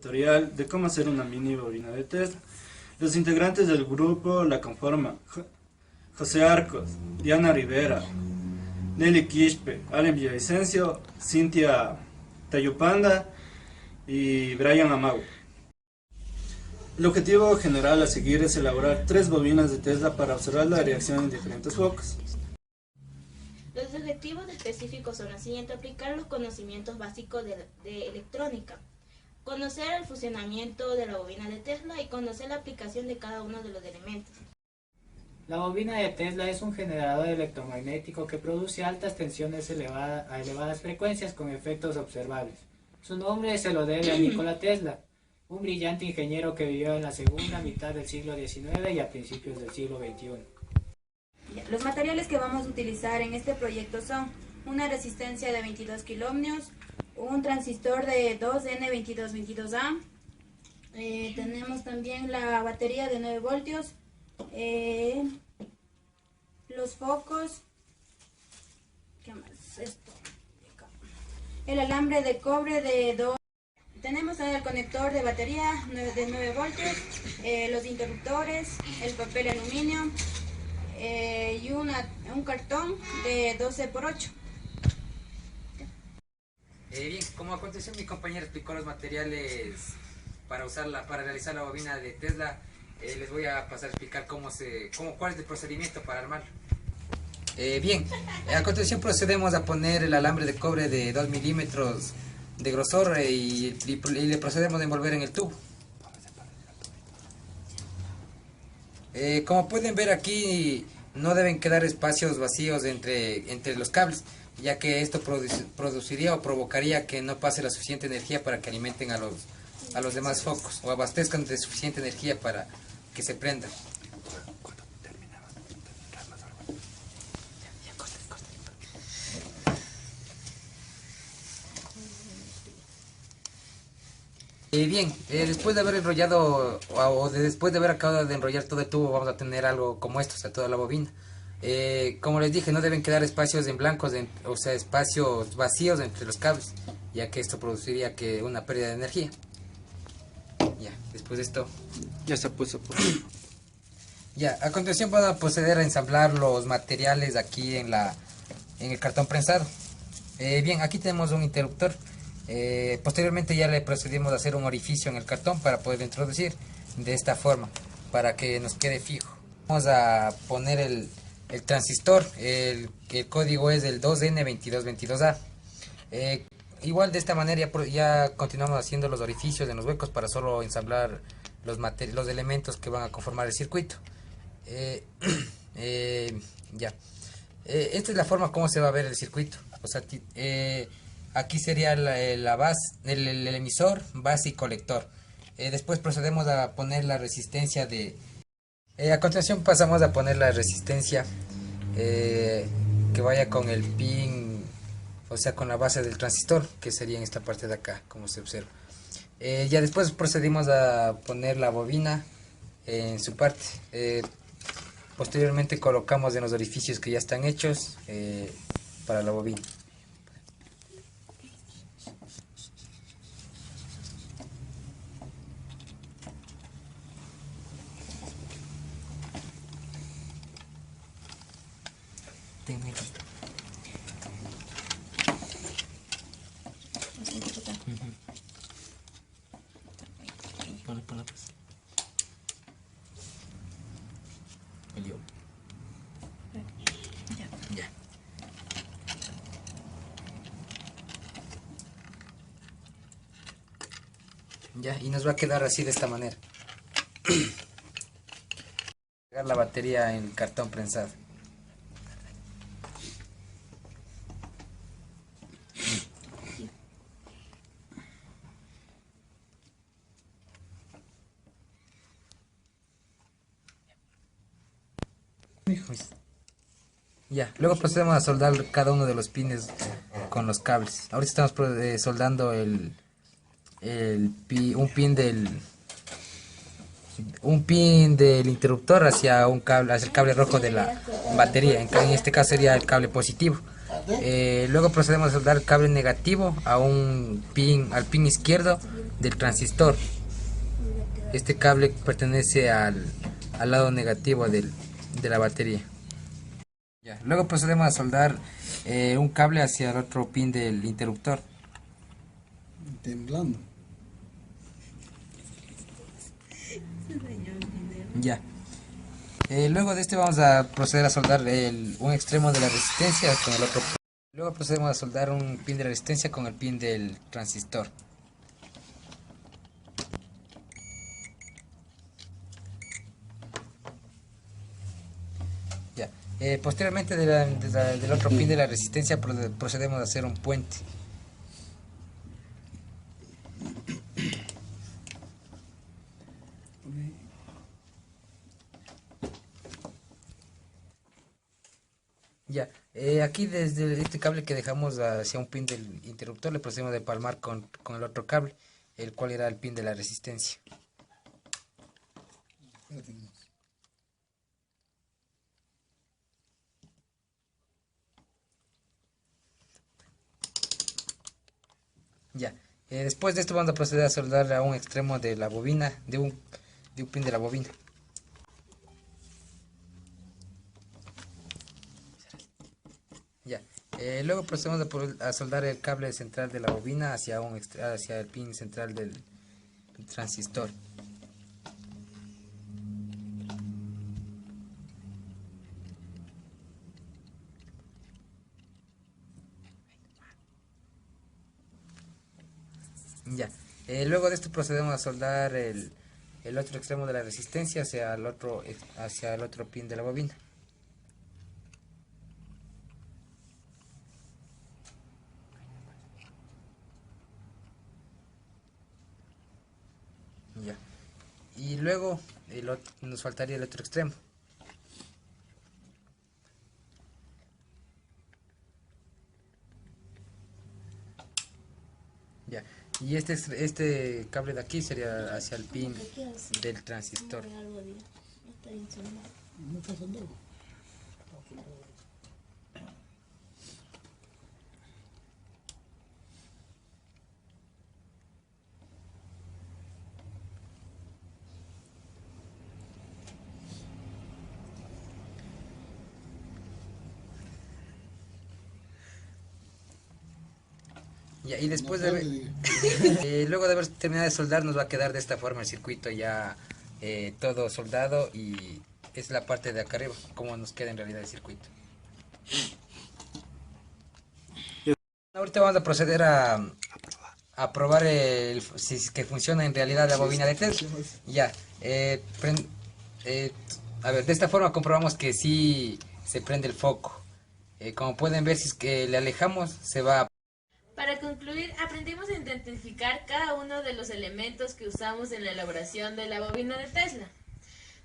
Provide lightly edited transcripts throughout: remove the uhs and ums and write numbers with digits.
tutorial de cómo hacer una mini bobina de Tesla. Los integrantes del grupo la conforman José Arcos, Diana Rivera, Nelly Quispe, Allen Villavicencio, Cintia Tayupanda y Brian Amago. El objetivo general a seguir es elaborar 3 bobinas de Tesla para observar la reacción en diferentes focos. Los objetivos específicos son los siguientes: aplicar los conocimientos básicos de electrónica, conocer el funcionamiento de la bobina de Tesla y conocer la aplicación de cada uno de los elementos. La bobina de Tesla es un generador electromagnético que produce altas tensiones a elevadas frecuencias con efectos observables. Su nombre se lo debe a Nikola Tesla, un brillante ingeniero que vivió en la segunda mitad del siglo XIX y a principios del siglo XXI. Los materiales que vamos a utilizar en este proyecto son una resistencia de 22 kiloohmios, un transistor de 2N2222A, tenemos también la batería de 9 voltios, los focos, ¿qué más? El alambre de cobre de 2. Tenemos el conector de batería de 9 voltios, los interruptores, el papel aluminio y un cartón de 12 por 8. Bien, como a continuación mi compañero explicó los materiales para realizar la bobina de Tesla, les voy a pasar a explicar cuál es el procedimiento para armarlo. Bien, a continuación procedemos a poner el alambre de cobre de 2 milímetros de grosor y le procedemos a envolver en el tubo. Como pueden ver aquí, no deben quedar espacios vacíos entre los cables, ya que esto produciría o provocaría que no pase la suficiente energía para que alimenten a los demás focos o abastezcan de suficiente energía para que se prendan. Bien, después de haber enrollado después de haber acabado de enrollar todo el tubo, vamos a tener algo como esto, o sea, toda la bobina. Como les dije, no deben quedar espacios en blancos, o sea, espacios vacíos entre los cables, ya que esto produciría una pérdida de energía. Ya, después de esto Ya se puso. Ya, a continuación vamos a proceder a ensamblar los materiales aquí en el cartón prensado. Bien, aquí tenemos un interruptor. Posteriormente ya le procedimos a hacer un orificio en el cartón para poder introducir de esta forma, para que nos quede fijo. Vamos a poner el transistor, el código es el 2N2222A. Igual de esta manera ya continuamos haciendo los orificios en los huecos para solo ensamblar los elementos que van a conformar el circuito. Ya. Esta es la forma como se va a ver el circuito. O sea, aquí sería la base, el emisor, base y colector. Después procedemos a poner la resistencia a continuación pasamos a poner la resistencia que vaya con el pin, o sea, con la base del transistor, que sería en esta parte de acá, como se observa. Ya después procedimos a poner la bobina en su parte. Posteriormente colocamos en los orificios que ya están hechos para la bobina. Ya. Ya, y nos va a quedar así de esta manera. Pegar la batería en el cartón prensado. Ya, luego procedemos a soldar cada uno de los pines con los cables. Ahorita estamos soldando un pin del interruptor hacia el cable rojo de la batería. En este caso sería el cable positivo. Luego procedemos a soldar el cable negativo al pin izquierdo del transistor. Este cable pertenece al lado negativo de la batería. Ya, luego procedemos a soldar un cable hacia el otro pin del interruptor. Temblando. Ya. Luego de este vamos a proceder a soldar un extremo de la resistencia con el otro. Luego procedemos a soldar un pin de la resistencia con el pin del transistor. Ya. Posteriormente del otro pin de la resistencia procedemos a hacer un puente. Ya, aquí desde este cable que dejamos hacia un pin del interruptor le procedemos a empalmar con el otro cable, el cual era el pin de la resistencia. Ya, después de esto vamos a proceder a soldar a un extremo de la bobina, de un pin de la bobina. Ya, luego procedemos a soldar el cable central de la bobina hacia el pin central del transistor. Ya, luego de esto procedemos a soldar el otro extremo de la resistencia hacia el otro pin de la bobina. Ya. Y luego nos faltaría el otro extremo. Ya. Y este cable de aquí sería hacia el pin del transistor. No está soldado. Ya, y después luego de haber terminado de soldar nos va a quedar de esta forma el circuito ya todo soldado, y es la parte de acá arriba como nos queda en realidad el circuito. Ahorita vamos a proceder a probar si es que funciona en realidad la bobina de Tesla. Ya, a ver, de esta forma comprobamos que sí se prende el foco. Como pueden ver, si es que le alejamos se va. Para concluir, aprendimos a identificar cada uno de los elementos que usamos en la elaboración de la bobina de Tesla.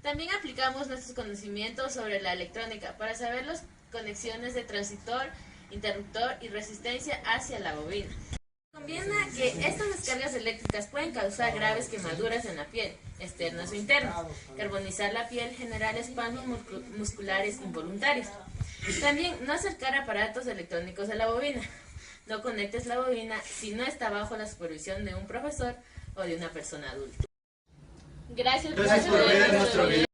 También aplicamos nuestros conocimientos sobre la electrónica para saber las conexiones de transistor, interruptor y resistencia hacia la bobina. Conviene que estas descargas eléctricas pueden causar graves quemaduras en la piel, externas o internas, carbonizar la piel, generar espasmos musculares involuntarios. También no acercar aparatos electrónicos a la bobina. No conectes la bobina si no está bajo la supervisión de un profesor o de una persona adulta. Gracias por ver nuestro video.